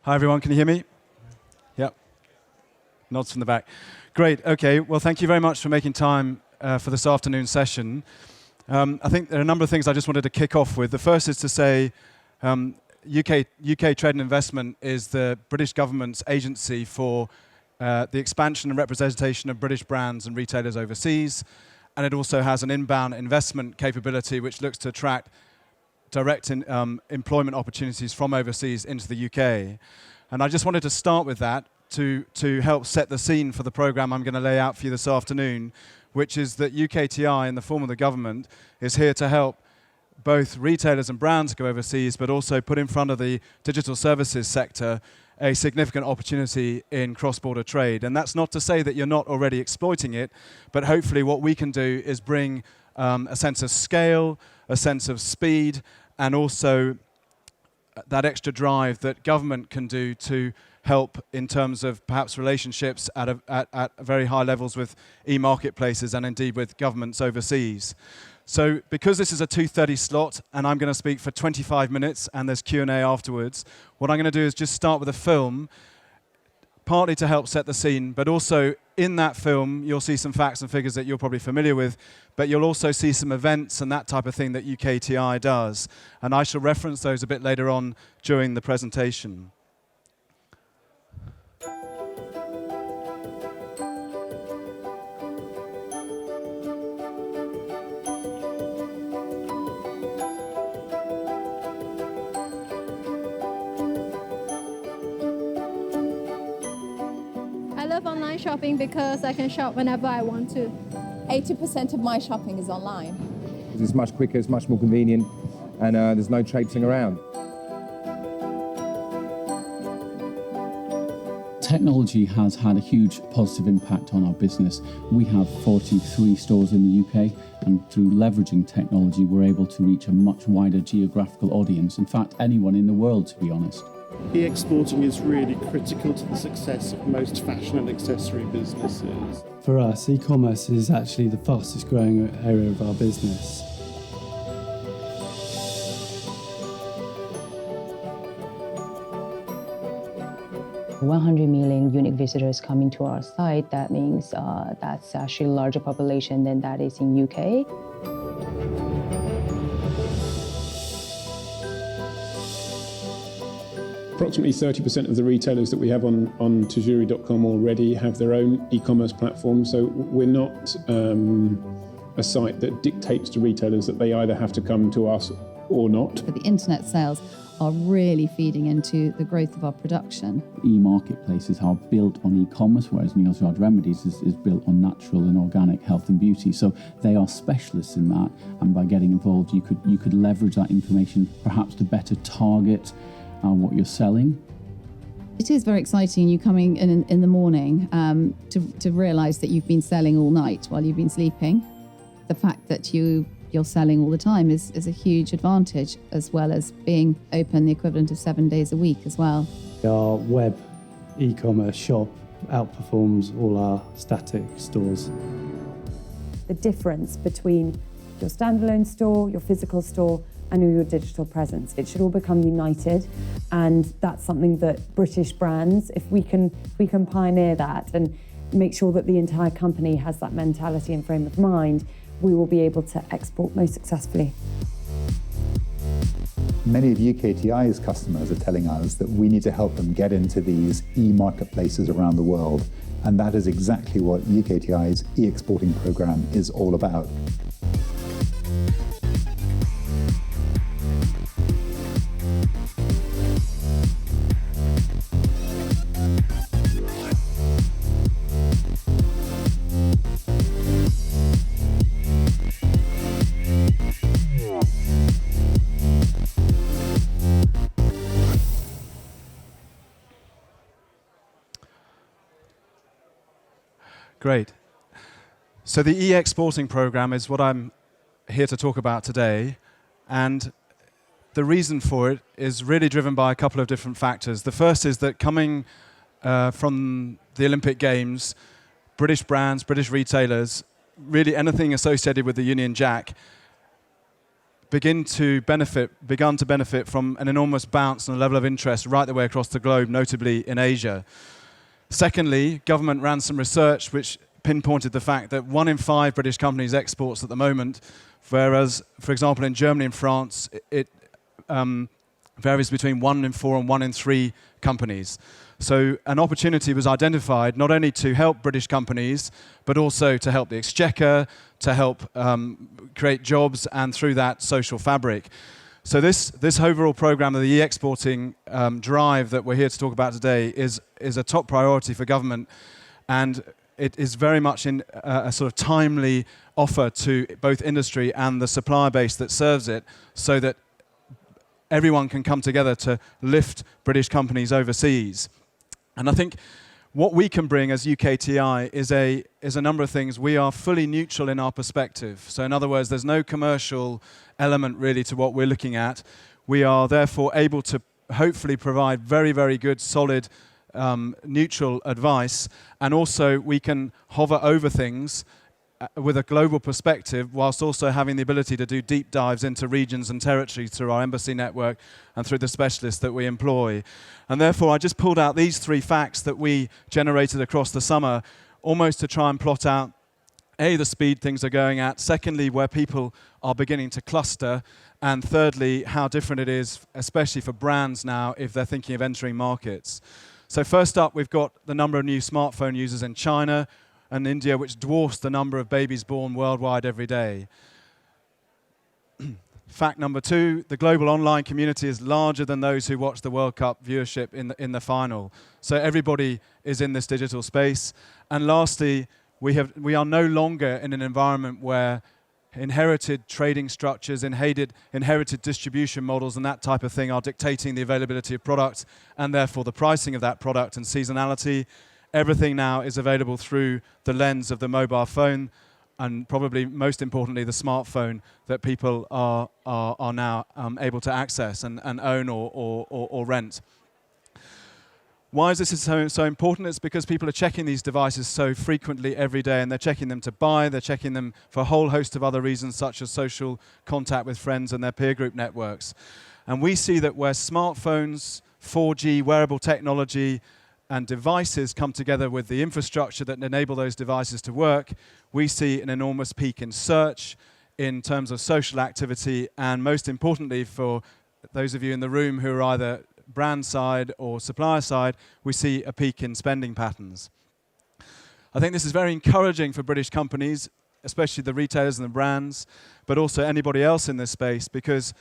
Hi, everyone. Can you hear me? Yep. Nods from the back. Great. OK. Well, thank you very much for making time for this afternoon session. I think there are a number of things I just wanted to kick off with. The first is to say UK Trade and Investment is the British government's agency for the expansion and representation of British brands and retailers overseas. And it also has an inbound investment capability which looks to attract direct employment opportunities from overseas into the UK. And I just wanted to start with that to help set the scene for the program I'm going to lay out for you this afternoon, which is that UKTI, in the form of the government, is here to help both retailers and brands go overseas, but also put in front of the digital services sector a significant opportunity in cross-border trade. And that's not to say that you're not already exploiting it, but hopefully what we can do is bring a sense of scale, a sense of speed, and also that extra drive that government can do to help in terms of perhaps relationships at very high levels with e-marketplaces and indeed with governments overseas. So because this is a 2:30 slot and I'm going to speak for 25 minutes and there's Q&A afterwards, what I'm going to do is just start with a film, partly to help set the scene, but also in that film you'll see some facts and figures that you're probably familiar with, but you'll also see some events and that type of thing that UKTI does. And I shall reference those a bit later on during the presentation. Online shopping because I can shop whenever I want to. 80% of my shopping is online. It's much quicker, it's much more convenient, and there's no traipsing around. Technology has had a huge positive impact on our business. We have 43 stores in the UK, and through leveraging technology, we're able to reach a much wider geographical audience. In fact, anyone in the world, to be honest. E-exporting is really critical to the success of most fashion and accessory businesses. For us, e-commerce is actually the fastest growing area of our business. – 100 million unique visitors coming to our site. That means that's actually a larger population than that is in UK. Approximately 30% of the retailers that we have on tajuri.com already have their own e-commerce platform, so we're not a site that dictates to retailers that they either have to come to us or not. But the internet sales are really feeding into the growth of our production. E-marketplaces are built on e-commerce, whereas Neal's Yard Remedies is built on natural and organic health and beauty. So they are specialists in that, and by getting involved, you could leverage that information perhaps to better target what you're selling. It is very exciting, you coming in the morning to realise that you've been selling all night while you've been sleeping. The fact that you're selling all the time is a huge advantage, as well as being open the equivalent of 7 days a week as well. Our web e-commerce shop outperforms all our static stores. The difference between your standalone store, your physical store, and your digital presence. It should all become united, and that's something that British brands, if we can pioneer that and make sure that the entire company has that mentality and frame of mind, we will be able to export most successfully. Many of UKTI's customers are telling us that we need to help them get into these e-marketplaces around the world, and that is exactly what UKTI's e-exporting program is all about. Great. So the e-exporting program is what I'm here to talk about today, and the reason for it is really driven by a couple of different factors. The first is that coming from the Olympic Games, British brands, British retailers, really anything associated with the Union Jack begun to benefit from an enormous bounce and a level of interest right the way across the globe, notably in Asia. Secondly, government ran some research which pinpointed the fact that 1 in 5 British companies exports at the moment, whereas, for example, in Germany and France, it varies between 1 in 4 and 1 in 3 companies. So an opportunity was identified not only to help British companies, but also to help the exchequer, to help create jobs, and through that, social fabric. So this overall program of the e-exporting drive that we're here to talk about today is a top priority for government, and it is very much in a sort of timely offer to both industry and the supplier base that serves it, so that everyone can come together to lift British companies overseas. And I think what we can bring as UKTI is a number of things. We are fully neutral in our perspective. So in other words, there's no commercial element really to what we're looking at. We are therefore able to hopefully provide very, very good, solid, neutral advice. And also we can hover over things with a global perspective, whilst also having the ability to do deep dives into regions and territories through our embassy network and through the specialists that we employ. And therefore, I just pulled out these 3 facts that we generated across the summer, almost to try and plot out, A, the speed things are going at, secondly, where people are beginning to cluster, and thirdly, how different it is, especially for brands now, if they're thinking of entering markets. So first up, we've got the number of new smartphone users in China and India, which dwarfs the number of babies born worldwide every day. Fact number 2, the global online community is larger than those who watch the World Cup viewership in the final. So everybody is in this digital space. And lastly, we are no longer in an environment where inherited trading structures, inherited distribution models and that type of thing are dictating the availability of product and therefore the pricing of that product and seasonality. Everything now is available through the lens of the mobile phone, and probably most importantly, the smartphone that people are now able to access and own or rent. Why is this so important? It's because people are checking these devices so frequently every day, and they're checking them to buy, they're checking them for a whole host of other reasons, such as social contact with friends and their peer group networks. And we see that where smartphones, 4G, wearable technology, and devices come together with the infrastructure that enable those devices to work, we see an enormous peak in search, in terms of social activity, and most importantly for those of you in the room who are either brand side or supplier side, we see a peak in spending patterns. I think this is very encouraging for British companies, especially the retailers and the brands, but also anybody else in this space, because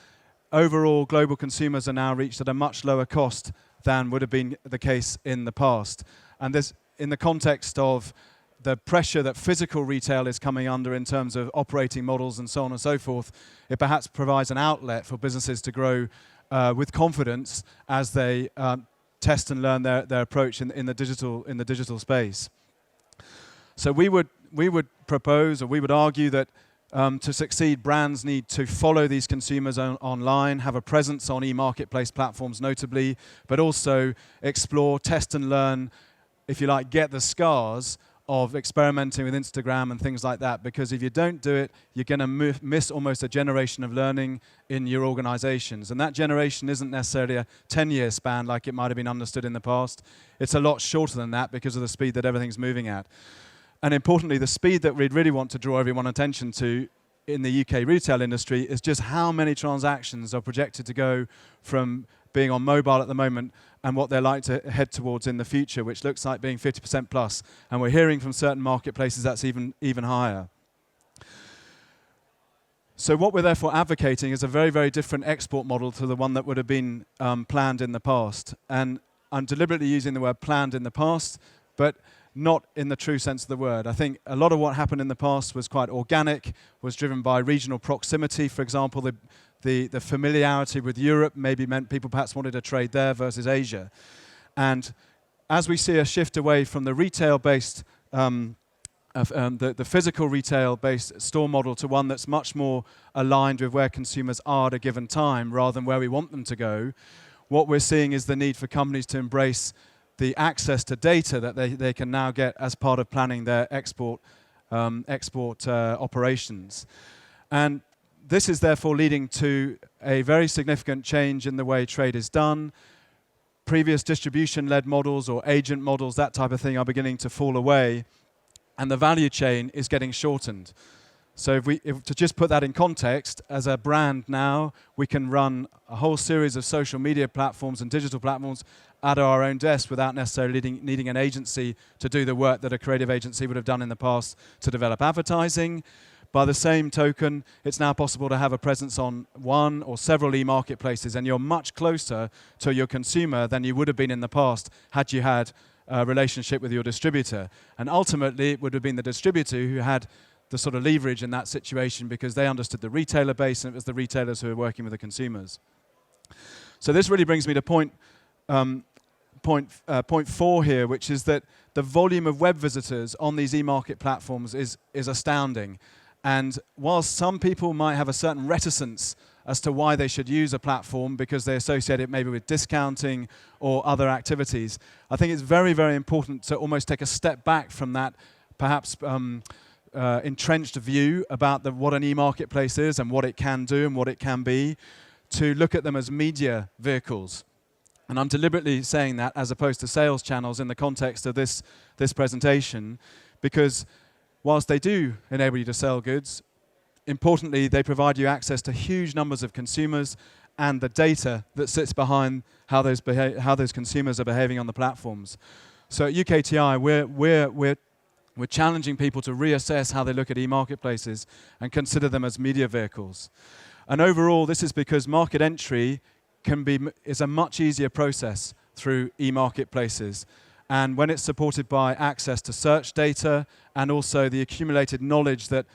overall global consumers are now reached at a much lower cost than would have been the case in the past. And this, in the context of the pressure that physical retail is coming under in terms of operating models and so on and so forth, it perhaps provides an outlet for businesses to grow with confidence as they test and learn their approach in the digital space. So we would propose, or we would argue, that to succeed, brands need to follow these consumers online, have a presence on e-marketplace platforms notably, but also explore, test and learn, if you like, get the scars of experimenting with Instagram and things like that, because if you don't do it, you're going to miss almost a generation of learning in your organizations. And that generation isn't necessarily a 10-year span like it might have been understood in the past. It's a lot shorter than that because of the speed that everything's moving at. And importantly, the speed that we'd really want to draw everyone's attention to in the UK retail industry is just how many transactions are projected to go from being on mobile at the moment and what they're like to head towards in the future, which looks like being 50% plus. And we're hearing from certain marketplaces that's even higher. So what we're therefore advocating is a very, very different export model to the one that would have been planned in the past. And I'm deliberately using the word planned in the past, but not in the true sense of the word. I think a lot of what happened in the past was quite organic, was driven by regional proximity. For example, the familiarity with Europe maybe meant people perhaps wanted to trade there versus Asia. And as we see a shift away from the retail-based, the physical retail-based store model to one that's much more aligned with where consumers are at a given time rather than where we want them to go, what we're seeing is the need for companies to embrace the access to data that they can now get as part of planning their export operations. And this is therefore leading to a very significant change in the way trade is done. Previous distribution-led models or agent models, that type of thing, are beginning to fall away, and the value chain is getting shortened. So if to just put that in context, as a brand now, we can run a whole series of social media platforms and digital platforms at our own desk without necessarily needing an agency to do the work that a creative agency would have done in the past to develop advertising. By the same token, it's now possible to have a presence on one or several e-marketplaces, and you're much closer to your consumer than you would have been in the past had you had a relationship with your distributor. And ultimately, it would have been the distributor who had the sort of leverage in that situation because they understood the retailer base, and it was the retailers who were working with the consumers. So this really brings me to point 4 here, which is that the volume of web visitors on these e-market platforms is astounding. And whilst some people might have a certain reticence as to why they should use a platform because they associate it maybe with discounting or other activities, I think it's very, very important to almost take a step back from that perhaps entrenched view about what an e-marketplace is and what it can do and what it can be, to look at them as media vehicles. And I'm deliberately saying that as opposed to sales channels in the context of this presentation, because whilst they do enable you to sell goods, importantly, they provide you access to huge numbers of consumers and the data that sits behind how those consumers are behaving on the platforms. So at UKTI, we're challenging people to reassess how they look at e-marketplaces and consider them as media vehicles. And overall, this is because market entry is a much easier process through e-marketplaces. And when it's supported by access to search data and also the accumulated knowledge that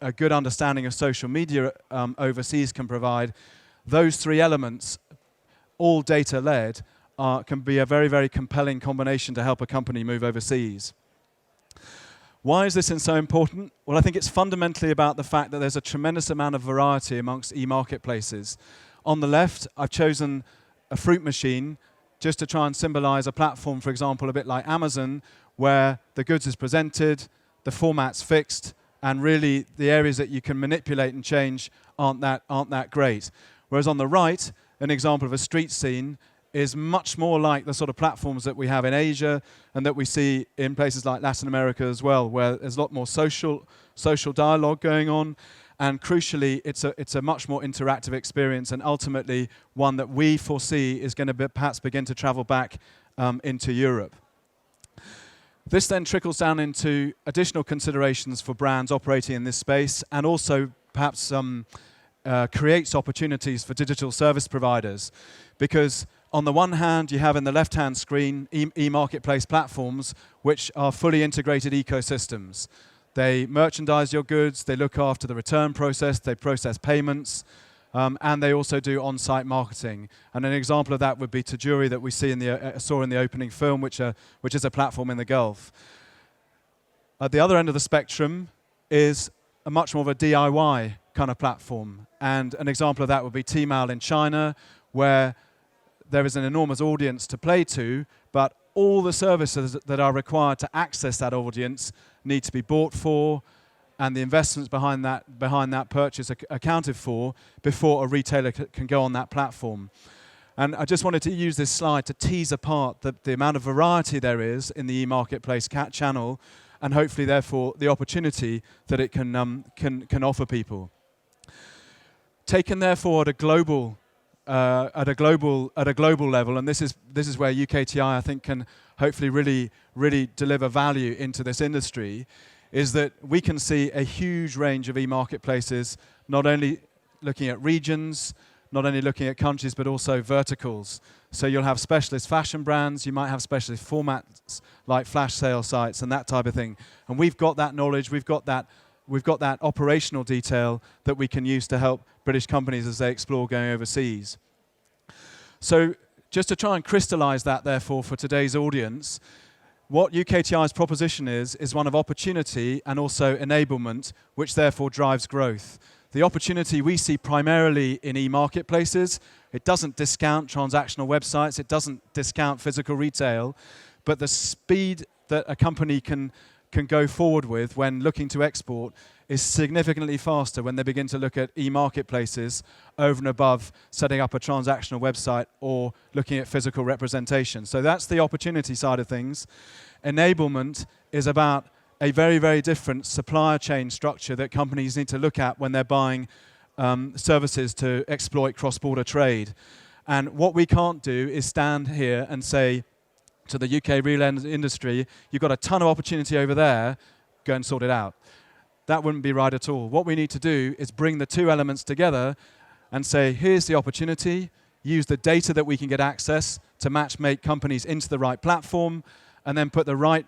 a good understanding of social media overseas can provide, those 3 elements, all data-led, can be a very, very compelling combination to help a company move overseas. Why is this so important? Well, I think it's fundamentally about the fact that there's a tremendous amount of variety amongst e-marketplaces. On the left, I've chosen a fruit machine just to try and symbolize a platform, for example, a bit like Amazon, where the goods is presented, the format's fixed, and really the areas that you can manipulate and change aren't that great. Whereas on the right, an example of a street scene is much more like the sort of platforms that we have in Asia and that we see in places like Latin America as well, where there's a lot more social dialogue going on. And crucially, it's a much more interactive experience, and ultimately one that we foresee is going to perhaps begin to travel back into Europe. This then trickles down into additional considerations for brands operating in this space, and also perhaps creates opportunities for digital service providers. Because on the one hand, you have in the left-hand screen e-marketplace platforms, which are fully integrated ecosystems. They merchandise your goods, they look after the return process, they process payments, and they also do on-site marketing. And an example of that would be Tajuri that we saw in the opening film, which is a platform in the Gulf. At the other end of the spectrum is a much more of a DIY kind of platform. And an example of that would be Tmall in China, where there is an enormous audience to play to, but all the services that are required to access that audience need to be bought for, and the investments behind that purchase are accounted for before a retailer can go on that platform. And I just wanted to use this slide to tease apart the amount of variety there is in the e-marketplace channel, and hopefully, therefore, the opportunity that it can offer people. Taken, therefore, at a global level, and this is where UKTI, I think, can hopefully really deliver value into this industry, is that we can see a huge range of e-marketplaces, not only looking at regions, not only looking at countries, but also verticals. So you'll have specialist fashion brands, you might have specialist formats like flash sale sites and that type of thing. And we've got that knowledge, we've got that operational detail that we can use to help British companies as they explore going overseas. So just to try and crystallize that, therefore, for today's audience, what UKTI's proposition is one of opportunity and also enablement, which therefore drives growth. The opportunity we see primarily in e-marketplaces. It doesn't discount transactional websites, it doesn't discount physical retail, but the speed that a company can go forward with when looking to export is significantly faster when they begin to look at e-marketplaces over and above setting up a transactional website or looking at physical representation. So that's the opportunity side of things. Enablement is about a very, very different supplier chain structure that companies need to look at when they're buying services to exploit cross-border trade. And what we can't do is stand here and say to the UK real industry, you've got a ton of opportunity over there, go and sort it out. That wouldn't be right at all. What we need to do is bring the two elements together and say, here's the opportunity, use the data that we can get access to make companies into the right platform, and then put the right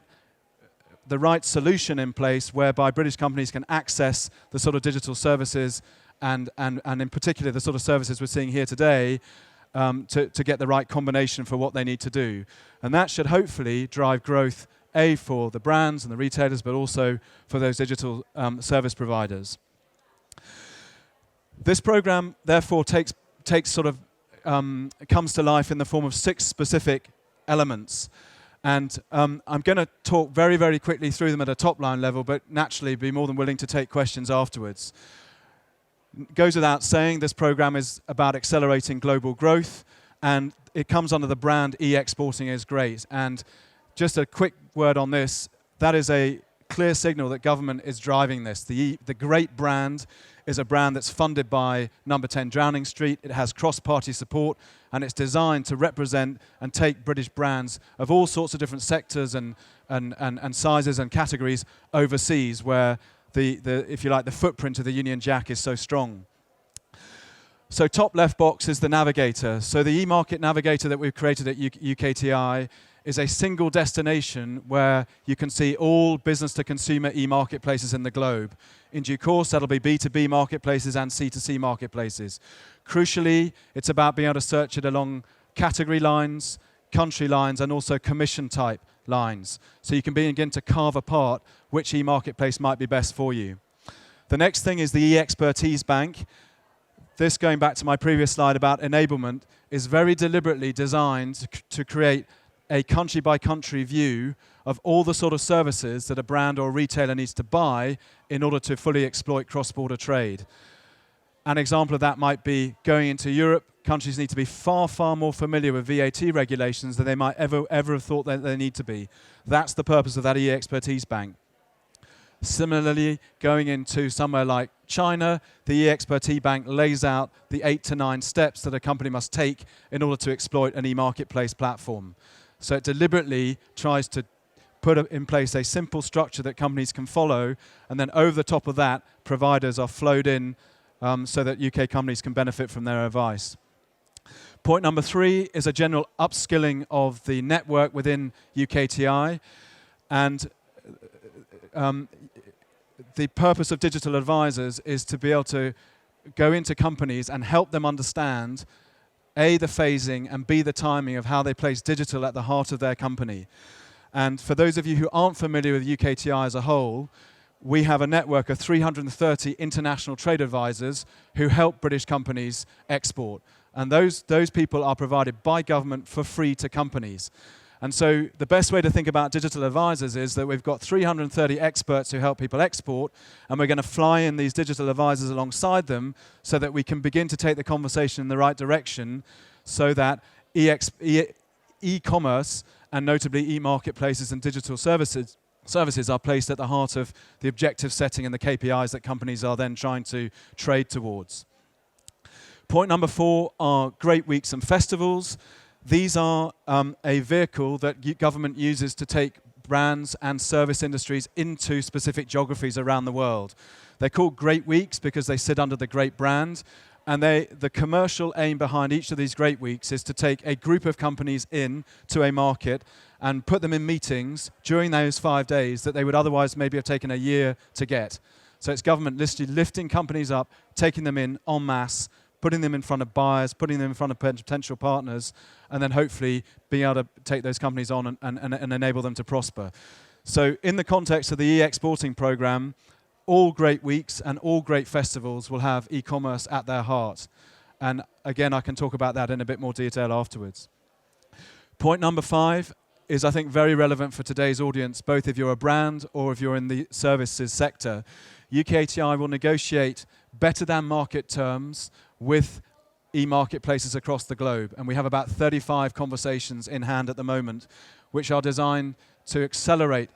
solution in place whereby British companies can access the sort of digital services and in particular the sort of services we're seeing here today to get the right combination for what they need to do. And that should hopefully drive growth, A, for the brands and the retailers, but also for those digital service providers. This program, therefore, comes to life in the form of 6 specific elements. And I'm going to talk very, very quickly through them at a top-line level, but naturally be more than willing to take questions afterwards. Goes without saying, this program is about accelerating global growth, and it comes under the brand e-exporting is great. And just a quick word on this, that is a clear signal that government is driving this. The great brand is a brand that's funded by Number 10 Downing Street. It has cross-party support, and it's designed to represent and take British brands of all sorts of different sectors and sizes and categories overseas, where if you like, the footprint of the Union Jack is so strong. So top left box is the navigator. So the e-market navigator that we've created at UKTI is a single destination where you can see all business-to-consumer e-marketplaces in the globe. In due course, that'll be B2B marketplaces and C2C marketplaces. Crucially, it's about being able to search it along category lines, country lines, and also commission type lines. So you can begin to carve apart which e-marketplace might be best for you. The next thing is the e-expertise bank. This, going back to my previous slide about enablement, is very deliberately designed to create a country-by-country view of all the sort of services that a brand or a retailer needs to buy in order to fully exploit cross-border trade. An example of that might be going into Europe. Countries need to be far, far more familiar with VAT regulations than they might ever have thought that they need to be. That's the purpose of that e-expertise bank. Similarly, going into somewhere like China, the e-expertise bank lays out the 8 to 9 steps that a company must take in order to exploit an e-marketplace platform. So it deliberately tries to put in place a simple structure that companies can follow, and then over the top of that, providers are flowed in so that UK companies can benefit from their advice. Point number 3 is a general upskilling of the network within UKTI, and the purpose of digital advisors is to be able to go into companies and help them understand A, the phasing, and B, the timing of how they place digital at the heart of their company. And for those of you who aren't familiar with UKTI as a whole, we have a network of 330 international trade advisors who help British companies export. And those people are provided by government for free to companies. And so the best way to think about digital advisors is that we've got 330 experts who help people export, and we're going to fly in these digital advisors alongside them so that we can begin to take the conversation in the right direction so that e-commerce and notably e-marketplaces and digital services are placed at the heart of the objective setting and the KPIs that companies are then trying to trade towards. Point number 4 are great weeks and festivals. These are a vehicle that government uses to take brands and service industries into specific geographies around the world. They're called Great Weeks because they sit under the Great brand, and the commercial aim behind each of these Great Weeks is to take a group of companies in to a market and put them in meetings during those 5 days that they would otherwise maybe have taken a year to get. So it's government lifting companies up, taking them in en masse, putting them in front of buyers, putting them in front of potential partners, and then hopefully being able to take those companies on and enable them to prosper. So in the context of the e-exporting program, all great weeks and all great festivals will have e-commerce at their heart. And again, I can talk about that in a bit more detail afterwards. Point number 5 is, I think, very relevant for today's audience, both if you're a brand or if you're in the services sector, UKTI will negotiate better than market terms with e-marketplaces across the globe. And we have about 35 conversations in hand at the moment, which are designed to accelerate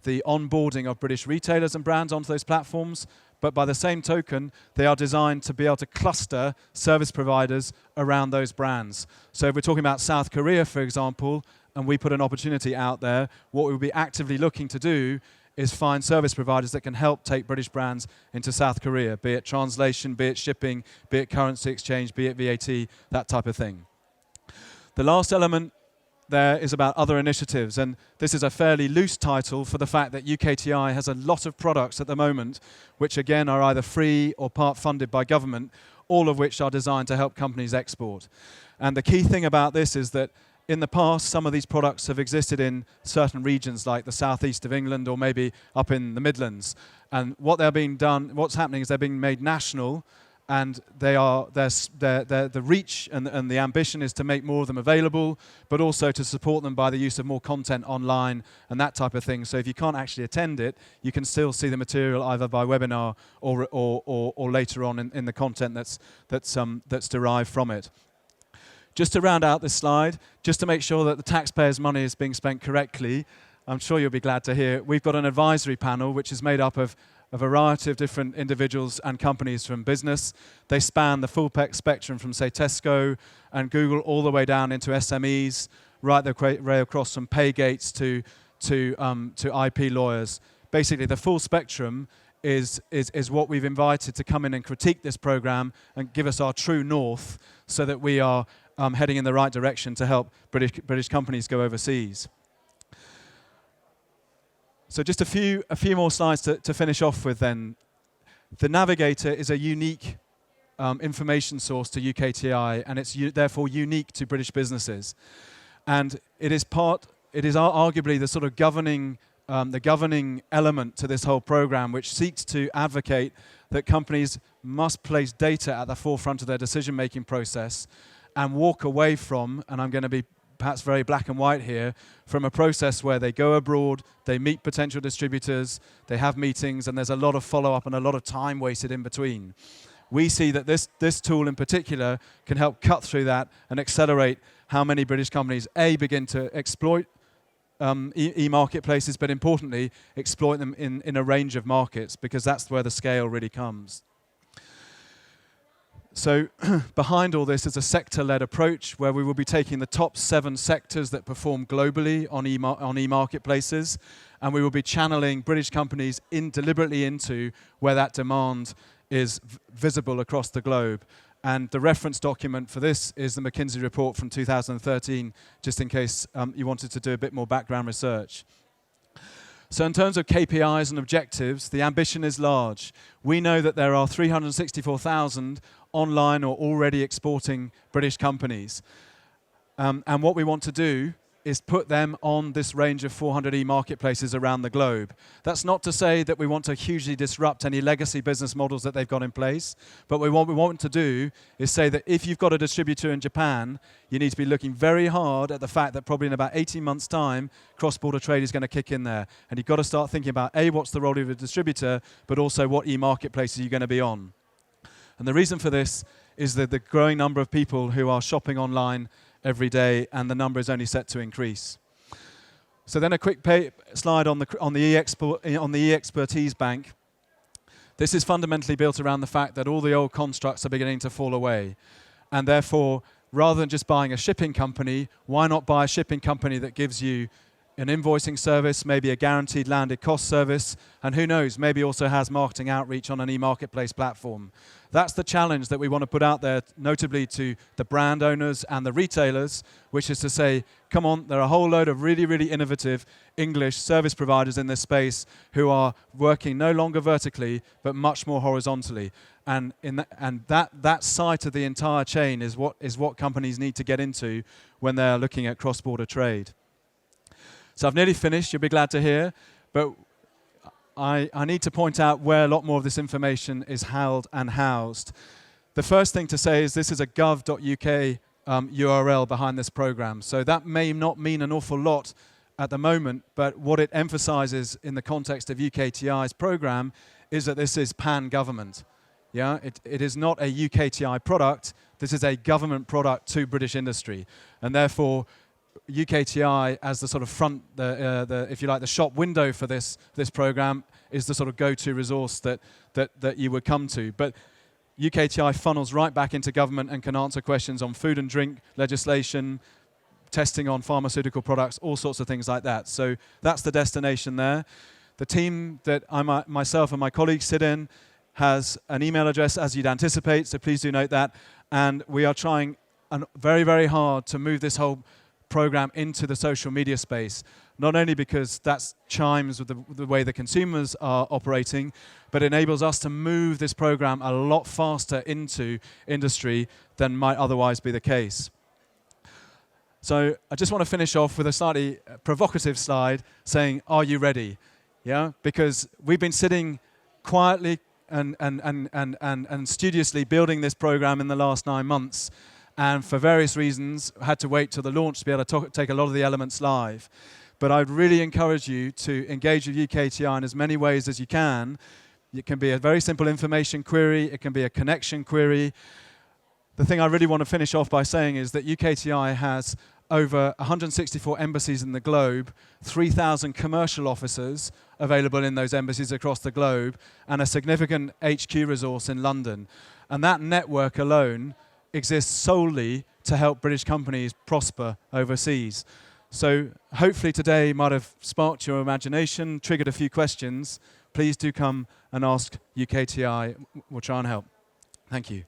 the onboarding of British retailers and brands onto those platforms. But by the same token, they are designed to be able to cluster service providers around those brands. So if we're talking about South Korea, for example, and we put an opportunity out there, what we'll be actively looking to do is find service providers that can help take British brands into South Korea, be it translation, be it shipping, be it currency exchange, be it VAT, that type of thing. The last element there is about other initiatives, and this is a fairly loose title for the fact that UKTI has a lot of products at the moment, which again are either free or part funded by government, all of which are designed to help companies export. And the key thing about this is that in the past, some of these products have existed in certain regions like the southeast of England or maybe up in the Midlands. And what's happening is they're being made national, and the reach and the ambition is to make more of them available, but also to support them by the use of more content online and that type of thing. So if you can't actually attend it, you can still see the material either by webinar or later on in the content that's derived from it. Just to round out this slide, just to make sure that the taxpayers' money is being spent correctly, I'm sure you'll be glad to hear, we've got an advisory panel which is made up of a variety of different individuals and companies from business. They span the full spectrum from, say, Tesco and Google all the way down into SMEs, right the way across from pay gates to IP lawyers. Basically, the full spectrum is what we've invited to come in and critique this program and give us our true north so that we are heading in the right direction to help British companies go overseas. So just a few more slides to finish off with then. The Navigator is a unique information source to UKTI, and it's therefore unique to British businesses. And it is arguably the sort of governing element to this whole program, which seeks to advocate that companies must place data at the forefront of their decision-making process and walk away from, and I'm going to be perhaps very black and white here, from a process where they go abroad, they meet potential distributors, they have meetings, and there's a lot of follow-up and a lot of time wasted in between. We see that this tool in particular can help cut through that and accelerate how many British companies, A, begin to exploit e-marketplaces, but importantly, exploit them in a range of markets, because that's where the scale really comes. So behind all this is a sector-led approach where we will be taking the top 7 sectors that perform globally on e-marketplaces, and we will be channeling British companies deliberately into where that demand is visible across the globe. And the reference document for this is the McKinsey report from 2013, just in case you wanted to do a bit more background research. So in terms of KPIs and objectives, the ambition is large. We know that there are 364,000 online or already exporting British companies. And what we want to do is put them on this range of 400 e-marketplaces around the globe. That's not to say that we want to hugely disrupt any legacy business models that they've got in place, but what we want to do is say that if you've got a distributor in Japan, you need to be looking very hard at the fact that probably in about 18 months' time, cross-border trade is going to kick in there. And you've got to start thinking about, A, what's the role of a distributor, but also what e-marketplaces are you going to be on. And the reason for this is that the growing number of people who are shopping online every day, and the number is only set to increase. So then a quick slide on the e-expertise bank. This is fundamentally built around the fact that all the old constructs are beginning to fall away. And therefore, rather than just buying a shipping company, why not buy a shipping company that gives you an invoicing service, maybe a guaranteed landed cost service, and who knows, maybe also has marketing outreach on an e-marketplace platform. That's the challenge that we want to put out there, notably to the brand owners and the retailers, which is to say, come on, there are a whole load of really, really innovative English service providers in this space who are working no longer vertically, but much more horizontally. And that side of the entire chain is what companies need to get into when they're looking at cross-border trade. So I've nearly finished, you'll be glad to hear, but I need to point out where a lot more of this information is held and housed. The first thing to say is this is a gov.uk URL behind this program, so that may not mean an awful lot at the moment, but what it emphasizes in the context of UKTI's program is that this is pan-government. Yeah, it is not a UKTI product. This is a government product to British industry, and therefore UKTI as the sort of front, if you like, the shop window for this program is the sort of go-to resource that you would come to. But UKTI funnels right back into government and can answer questions on food and drink legislation, testing on pharmaceutical products, all sorts of things like that. So that's the destination there. The team that myself and my colleagues sit in has an email address, as you'd anticipate, so please do note that. And we are trying very, very hard to move this whole program into the social media space, not only because that chimes with the way the consumers are operating, but enables us to move this program a lot faster into industry than might otherwise be the case. So I just want to finish off with a slightly provocative slide saying, are you ready? Yeah, because we've been sitting quietly and studiously building this program in the last 9 months, and for various reasons had to wait till the launch to be able to take a lot of the elements live. But I'd really encourage you to engage with UKTI in as many ways as you can. It can be a very simple information query. It can be a connection query. The thing I really want to finish off by saying is that UKTI has over 164 embassies in the globe, 3,000 commercial officers available in those embassies across the globe, and a significant HQ resource in London. And that network alone exists solely to help British companies prosper overseas. So hopefully today might have sparked your imagination, triggered a few questions. Please do come and ask UKTI. We'll try and help. Thank you.